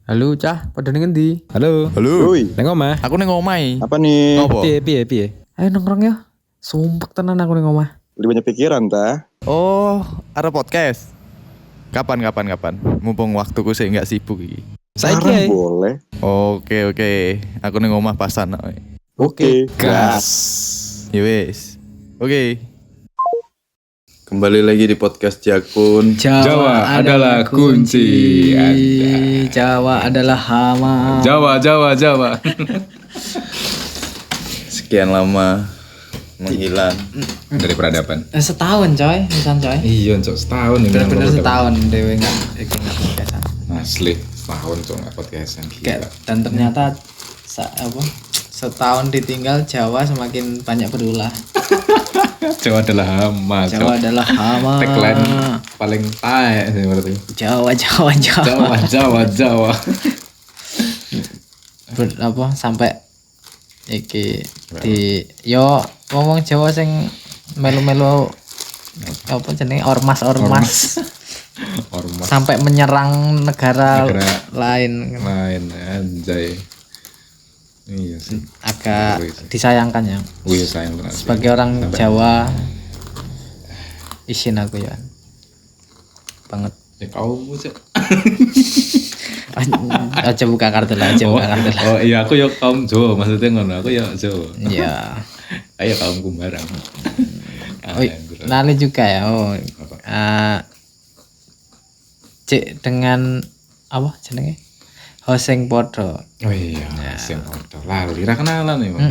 Halo Cah, padha ning endi? Halo. Woi, Nang omah. Aku ning omah. apa nih? Ngopo? Piye? Ayo nongkrong ya. Sumpek tenan aku ning omah. Udah banyak pikiran ta? Oh, ada podcast. Kapan? Mumpung waktuku sih enggak sibuk iki. Saiki Sekarang ae. boleh. Oke. Aku ning omah pasan. Oke, gas. Ya wis. Oke. Kembali lagi di podcast Jakun. Jawa adalah kunci. Jawa adalah hama. Jawa. Sekian lama menghilang. Dari peradaban. Setahun coy, misal coy. Iya, cok setahun ini. Bener-bener setahun dewe enggak podcastan. Asli, setahun cok enggak podcastan. Kayak dan ternyata setahun ditinggal Jawa semakin banyak berulah. Jawa adalah hama. Jawa adalah hama. Tagline paling tae sih berarti. Jawa. Jawa. Sampai iki di yo ngomong Jawa sing melu-melu apa jenenge ormas. Ormas. Sampai menyerang negara lain Anjay. Iya sih. agak disayangkan ya. Wih, sayang banget. Sebagai orang Jawa isin aku ya banget. Ya kau cok. Aja buka kartu lah. Oh iya, aku ya kaum Jawa, maksudnya ngono. Aku ya Jawa. Iya. Ayo kaum kumbarang. Lali juga ya. Cek dengan apa jenenge? Hoseng podo. Oh iya, sing foto. Lali ra kenalan ya, Bang.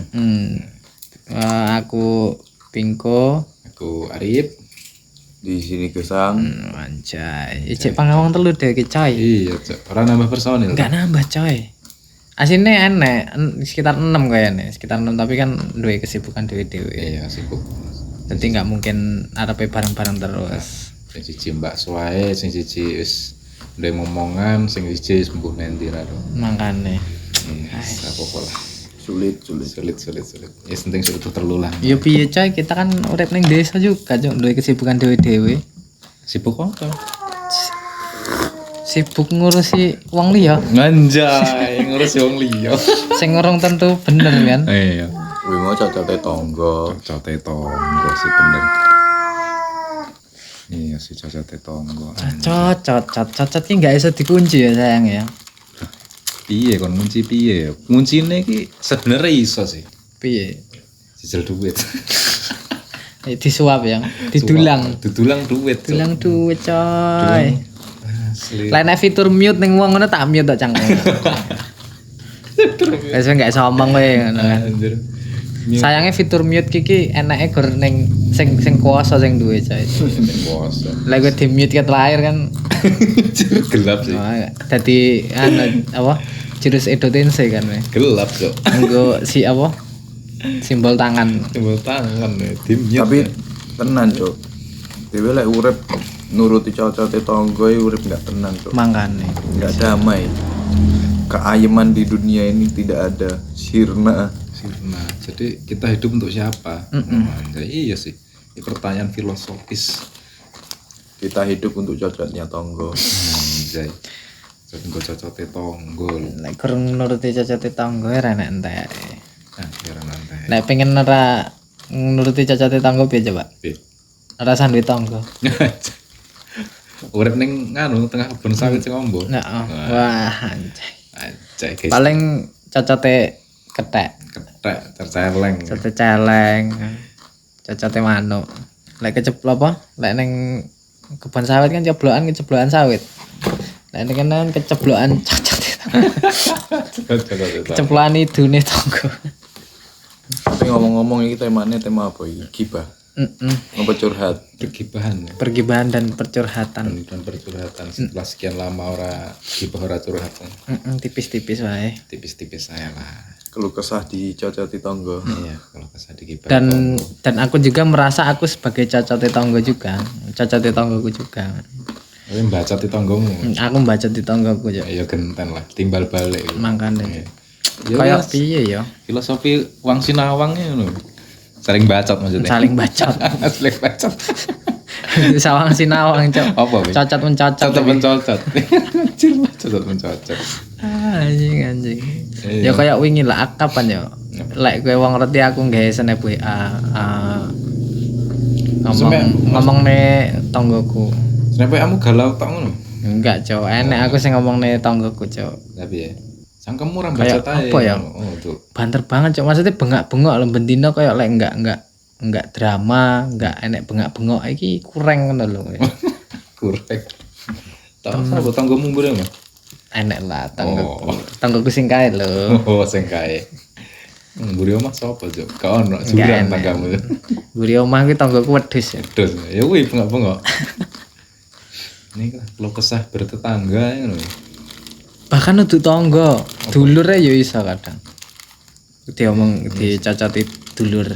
Aku Pingko. Aku Arif. Di sini Gesang. Anjay. Cek pangawang telu deh ki coy. Iya, cok. Ora nambah personil. Enggak nambah coy. Aslinya enek sekitar 6 kayaknya. Sekitar 6 tapi kan duwe kesibukan dewe-dewe. Iya, sibuk. Jadi nggak mungkin arepe bareng-bareng terus. Sing siji Mbak Suwae, sing siji wis ndek momongan, sing siji sembuh nanti ra. Makane. Iya, apa lah. Sulit. Sulit. Ya penting sulit terlulah. Ya piye coy, kita kan urip ning desa juga, Cuk. Duwe kesibukan dewe-dewe. Sibuk apa? Sibuk ngurusi wong liya. Anjay, ngurus wong liya. Sing urung tentu bener kan. Iya. Wih mau cocote tonggo. Cocote tonggo sih bener. Iya sih cocote tonggo. Cocot ki enggak iso dikunci ya sayang ya. Piye kon ngunci piye? Nguncine iki sebenarnya iso sih. Piye? Cicil duit. Disuap ya, didulang. Didulang duit. Cok. Dulang duit coy. Asli. Lain fitur mute ning wong ngono tak mute tok cang. Wes enggak iso omong kowe ngono kan. Anjir. Sayangnya fitur mute kiki enake gor ning sing kuasa sing duwe coy. Kuasa. Lah gue di mute ket lahir kan. Gelap sih. Dadi apa? Jurus Edo Tensei kan we. Gelap, Cok. Nggo si apa? Simbol tangan. Timbul tangan ya, dimute. Tapi tenan cok. Dewe lek urip nuruti cocote tonggo urip nggak tenan cok. Mangkane. Nggak damai. Keayeman di dunia ini tidak ada. Sirna. Sirna. Jadi kita hidup untuk siapa? Anjay, iya sih. Ini pertanyaan filosofis. Kita hidup untuk cocotnya tonggo. Anjay. Jadi gue cocote tonggo. Nek kurang nuruti cacat tangga ora enak entek. Nah, biar nanti. Nek pengen ora nuruti cacat tangga piye coba? Piye? Ora sandwi tangga. Urip ning nganu tengah kebun sawit sing ombo. Nah, wah anjay. Anjay, guys. Paling cacate kethek, Ketek terceleng. cacate celeng, cacate manuk. Lek keceplok apa? Lek ning kebun sawit kan keceblokan sawit. Lek ning kan keceblokan cacate. Keceblokan idune tangga. Tapi ngomong-ngomong ini temanya tema apa ini? Gibah. Apa curhat? Pergibahan ya. Pergibahan dan percurhatan. Dan percurhatan setelah sekian lama ora gibah ora curhatan. Tipis-tipis wae. Tipis-tipis saya lah. Keluh kesah di cocoti tonggo. Iya, kalau kesah digibah. Dan aku juga merasa aku sebagai cacote tangga juga. Cacote tanggaku juga. Tapi baca di tonggomu. Aku baca di tanggaku ya. Ya genten lah, timbal balik. Makane. Ya, Kayak piye ya? filosofi Wang Sinawangnya ngono. Saling bacot maksudnya. Saling bacot. Saling bacot. Sawang sinawang, Cok. Apa, Wi? Cocot mencocot. Cocot mencocot. Anjir, cocot mencocot. Anjing. Ya Iya. kayak wingi lah kapan ya. Lek kowe wong ngerti aku nggawe snap WA. Ngomong nih tonggoku. Sampai kamu galau tak ngono. Enggak, Cok. Enek aku sing ngomong nih tonggoku, Cok. Tapi ya. Sangkemu ora Kayak baca tae. apa ya? Oh, tuh. Banter banget, Cok. Maksudnya bengak-bengok lho bendino kayak lek enggak drama, enggak enek bengak-bengok iki kurang ngono lho. Kurek. Tak apa tanggomu mbure mah. Enek lah tonggoku. Tonggoku sing kae lho. Oh, sing kae. Mburi omah sapa, Cuk? Ka ono jurang tanggamu. Buri omah kuwi tonggoku wedhus ya. Terus ya kuwi bengok-bengok. Ini kan lo kesah bertetangga ngono. Bahkan untuk tonggo, dulur ya iso kadang. Diomong dicacati dulur.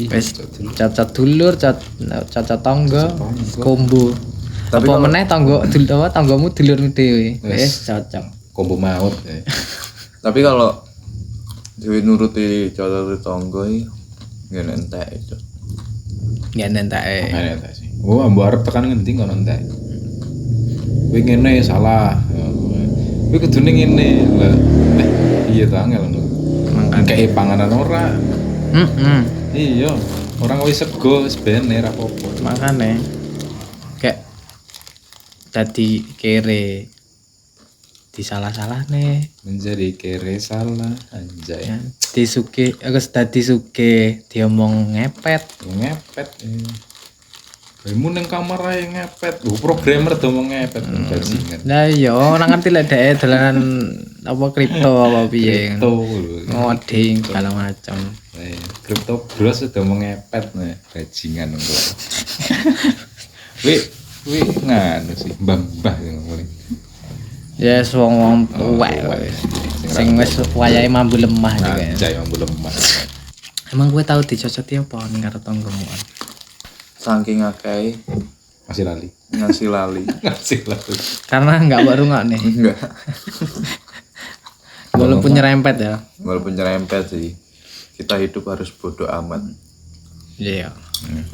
Wis cacat dulur, cacat tonggo, kombo. Tapi Apa kalau- meneh tonggomu dulurmu dhewe. Wis cocok. Kombo maut. Ya. Tapi kalau dewe nuruti cara tonggo iki ngene entek itu. Ya nentake. Makanya tak sih. Oh, ambo arep tekan ngendi kono entek. Kowe ngene salah. Kowe kudune ngene. Lah, iya ta angel ngono. Mangkat. Kayak panganan ora. Heeh. Iya, orang wis sego wis bener apa-apa. Makane kayak dadi kere disalah-salah nih Menjadi kere salah anjay. ya. Disuke aku dadi suke diomong ngepet. Ngepet. Kamu neng kamar ae ngepet. Programmer tuh mau ngepet bajingan. Lah iya orang ngerti lek dhek dolanan apa kripto apa piye. Tuh. Ngoding segala macam. Kripto bros udah mau ngepet nih bajingan enggak. Wih nganu sih mbah-mbah yang ngomong. Ya wong tuwek sing wis wayahe mambu lemah juga. Anjay mampu lemah. Emang gue tahu dicocoti apa ning karo tanggomu? Saking akeh Masih lali. ngasih lali. Masih lali. Karena enggak baru nih. Enggak. Walaupun nyerempet ya. Walaupun nyerempet sih. Kita hidup harus bodoh amat Iya.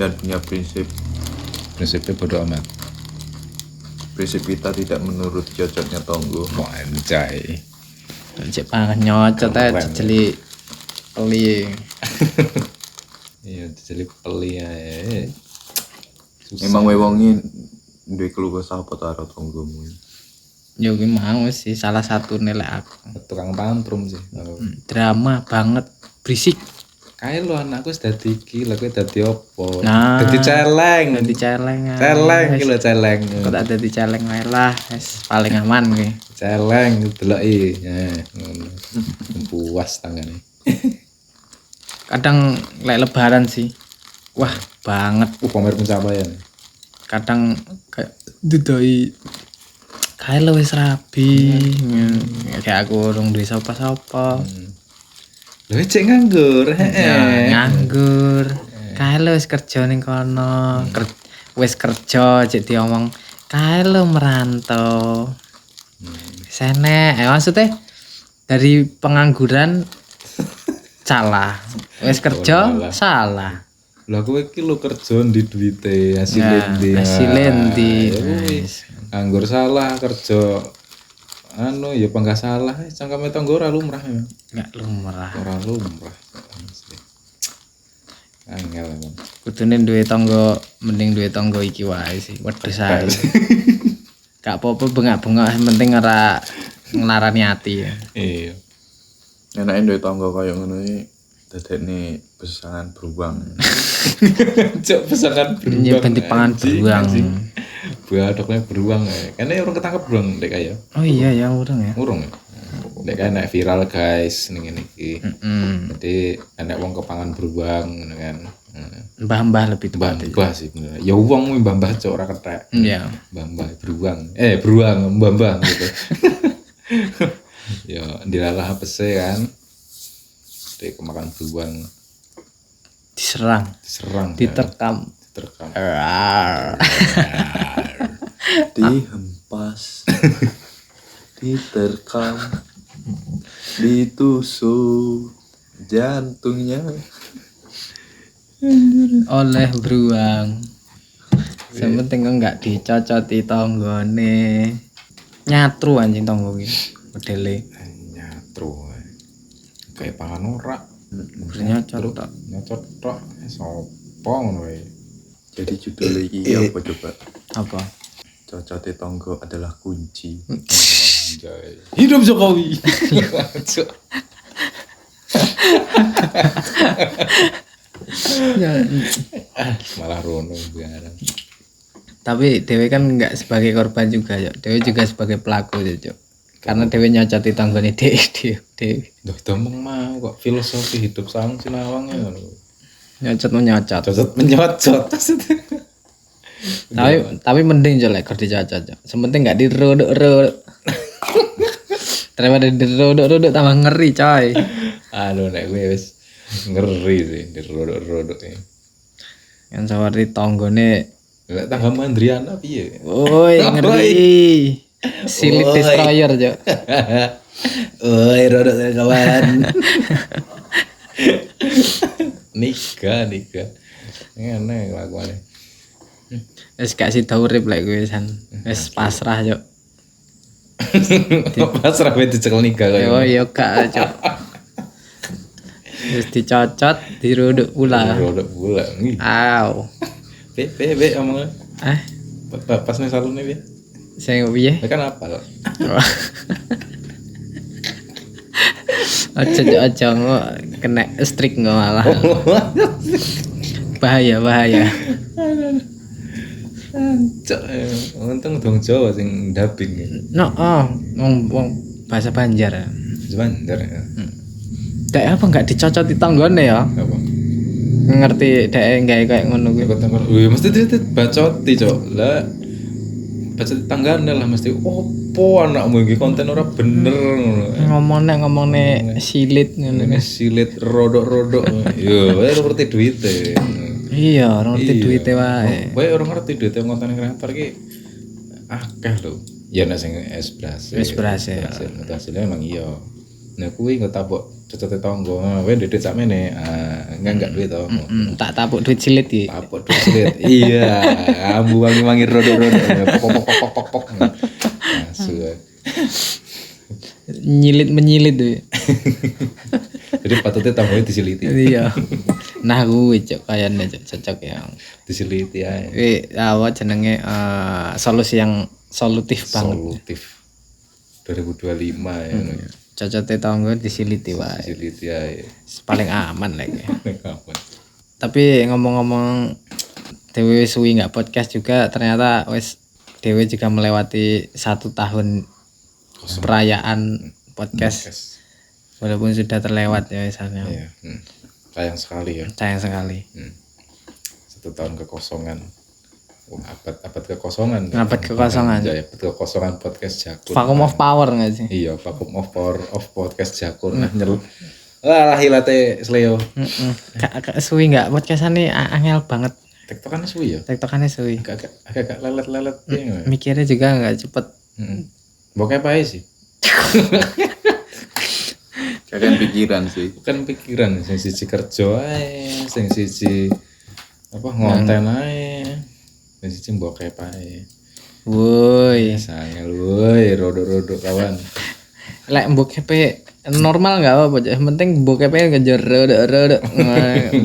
dan punya prinsip. Prinsipnya bodo amat. Prinsip kita tidak menurut cocoknya tonggo. Wah anjay. Cek pangan nyocot ae Keren. jeli peli. Iya jadi peli ae. Susah. Emang wewongi duwe keluh kesah apa ta karo tonggomu? Yo ki mau sih salah satu nilai aku. Tukang tantrum sih. Drama banget, berisik. Kayak lo anakku wis dadi iki, lha kowe dadi opo? Nah. Dadi celeng. Dadi celeng. ae. Celeng iki lho celeng. Kok tak dadi celeng wae lah, wis paling aman kuwi. Celeng deloki. Ngono. Puas tangane. Kadang lek lebaran sih. Wah, banget. Pamer pencapaian. Kadang kayak dudoi kayak lo wis rabi. Kayak aku urung duwe sapa-sapa. Lho cek nganggur. Ya, nganggur. Kae lo wis kerja ning kono. Wis kerja cek diomong kae lo merantau. Sene, maksudnya dari pengangguran salah. Wis kerja salah. Lah kowe iki lho kerja ndi duwite, hasil Ya, endi. hasil endi. Nganggur salah kerja anu ya apa enggak salah, cangkeme tanggo ora lumrah ya. Enggak lumrah. Ora lumrah. Angel kan. Kudune duwe tangga, mending duwe tangga iki wae sih. Wedhus ae. Gak apa-apa bengak-bengok, yang penting ora nglarani ati ya. Iya. Enake duwe tonggo kaya ngono iki dadekne pesanan beruang. Cok pesangan beruang. Iya ganti pangan beruang. Buadoknya beruang ya. Karena orang ketangkep beruang dek kaya. Oh iya ya urung ya. Urung ya. Dek kaya naik viral guys ning ngene iki. Jadi enek wong kepangan beruang ngono kan. Mbah-mbah lebih tepat. Mbah sih bener. Ya wong mbah-mbah cok ora kethek. Iya. Mbah-mbah beruang. Beruang mbah-mbah gitu. Ya dilalah apese kan. Dek kemakan beruang Diserang, diserang. diterkam. Terekam. Rar. Dihempas, diterkam, ditusuk jantungnya. Oleh beruang. Yang penting kok enggak dicocoti tanggane. Nyatru anjing tangga iki. modele. Nyatro. Kayak pangan ora. Nyocot tok. Nyocot tok. Sopo ngono wae. Jadi judul iki apa coba? Apa? Cocote tonggo adalah kunci. Anjay. Hidup Jokowi. Malah rono biaran. Tapi Dewe kan nggak sebagai korban juga, Cok. Dewe juga sebagai pelaku, Cok. Karena Dewe nyocoti tanggane Dewe. Duh, domong mau kok filosofi hidup sang sinawang ya. Nyocot menyocot. Cocot menyocot. Tapi mending Cok lek dicocot, Cok. Sementing nggak dirodok-rodok. Daripada dirodok-rodok tambah ngeri, coy. Aduh, nek gue wis ngeri sih dirodok-rodok ini. Yang seperti tonggone. Lek tangga Mandriana piye? Woi, ngeri. Silit destroyer, Cok. Oi, rodok kawan. Nikah. Ngene kelakuane. Wis gak sida urip lek kowe san. Wis pasrah, Cok. Pasrah wae dicekel nikah Yo kaya. yo gak, Cok. Wis dicocot, dirodok pula. Rodok pula. Aw. Be omong. Eh, Pas ning salone piye? sing piye? Kan apal. Aja kena strik nggak malah. Bahaya. Cok, untung dong Jawa sing dubbing. No, wong bahasa Banjar. Sebentar ya. Dek apa nggak dicocot di tanggone ya? Apa? Ngerti dek nggak kayak ngono kuwi. Wih, mesti bacoti, Cok. Lah bacot tanggane lah mesti opo anakmu iki konten ora bener ngono. Ngomongnya silit ngono. Ini silit rodok-rodok. Yo, wae ora ngerti duite. Iya, ngerti duite wae. Wae ora ngerti duite konten kreator iki akeh lho. Ya nek sing es berhasil. Hasilnya emang iya. Nah kuwi engko tabok cocote tonggo. Wae ndedit sakmene. Enggak duit to. Tak tapuk duit silit iki. Tabok duit silit. Iya, ambu wangi-wangi rodok-rodok. Pok. Asu. Menyilit tuh. Jadi patutnya tambahnya disiliti. Iya. Nah kuwi Cok kayane Cok cocok yang. Disiliti ae. Apa jenenge solusi yang solutif banget. Solutif 2025 ya. Cocote tonggo disiliti wae. Disiliti ae. Paling aman lagi. Kapan? Tapi ngomong-ngomong Dewe suwi nggak podcast juga ternyata wes Dewe juga melewati 1 tahun perayaan podcast walaupun sudah terlewat ya misalnya. Iya. Sayang sekali ya. Sayang sekali. 1 tahun kekosongan. Abad kekosongan. Abad kekosongan. Ya, abad kekosongan podcast Jakur. Vacuum of power nggak sih? Iya, vacuum of power of podcast Jakur. Nah, nyel. Lah hilate sleo. Kak suwi nggak podcastane angel banget. Tektokannya suwi ya. Tektokannya suwi. Agak lelet-lelet ya. Mikirnya juga nggak cepet. Bokep aja sih. Kalian pikiran sih. Bukan pikiran, sing siji kerja ae, sing siji apa ngonten ae. Sing siji bokep ae. Woi. Sange woi, rodok-rodok kawan. Lek bokep normal nggak apa-apa, yang penting bokepnya ngejar rodok-rodok.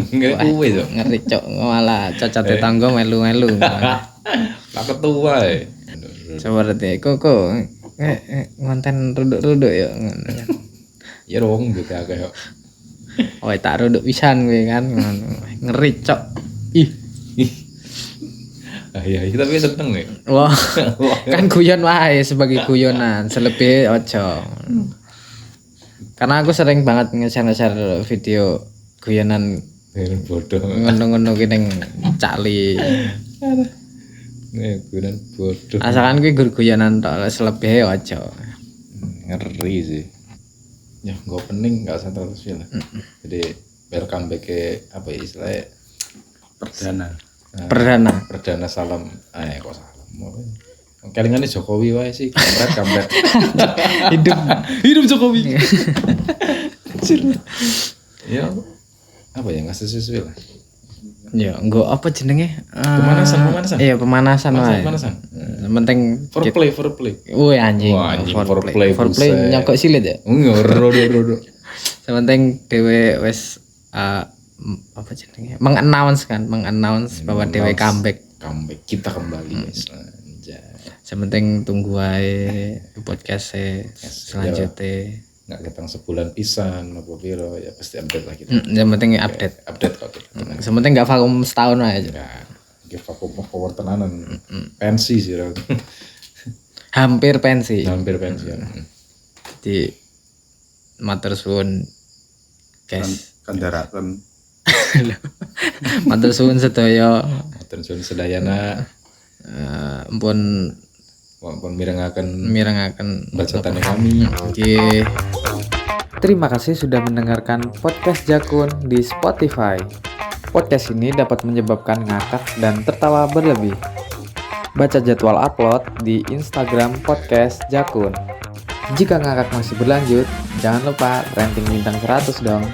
Nggak kuwe Cok. Ngeri Cok, malah cocok tetangga melu-melu. Pak ketua ya. Seperti kok ngonten rodok-rodok ya. Ya dong gitu agak kok. Oh, tak rodok pisan gue kan. Ngeri Cok. Ih. Ah iya, tapi seneng nih. Wah. Kan guyon wae sebagai guyonan, selebih ojo. Karena aku sering banget nge-share video guyonan Bodoh. ngono-ngono ki ning cakli. Nih, guyonan bodoh. Asalkan kuwi guyonan tok, selebih ojo. Ngeri sih. Ya, nggak pening nggak usah terus ya lah. Jadi welcome back ke apa ya istilahnya perdana salam. Kok salam. Kelingannya Jokowi wae sih. Kampret. Hidup Jokowi. Ya apa ya nggak sesuai lah. Ya, nggo apa jenenge? Pemanasan. Iya, pemanasan wae. Pemanasan. Penting Foreplay. woi anjing. Wah, anjing, foreplay, Foreplay buset. nyokok silit ya. Rodo. Sementing dhewe wis apa jenenge? Mengannounce bahwa dhewe comeback. Kita kembali guys. Anjay. Sementing tunggu wae podcast selanjutnya. Nggak ketang sebulan pisan apa piro ya pasti update lagi. Yang penting update Kok gitu. Sementing enggak vakum setahun aja. Ya, give aku power tenanan. Pensi sih. Hampir pensi. Hampir pensi. Di matur suwun guys. Kandharaken. Matur suwun sedaya. Matur suwun sedayana. Ampun mirengaken bacotannya kami. Oke. Terima kasih sudah mendengarkan podcast Jakun di Spotify. Podcast ini dapat menyebabkan ngakak dan tertawa berlebih. Baca jadwal upload di Instagram podcast Jakun. Jika ngakak masih berlanjut, jangan lupa rating bintang 100 dong.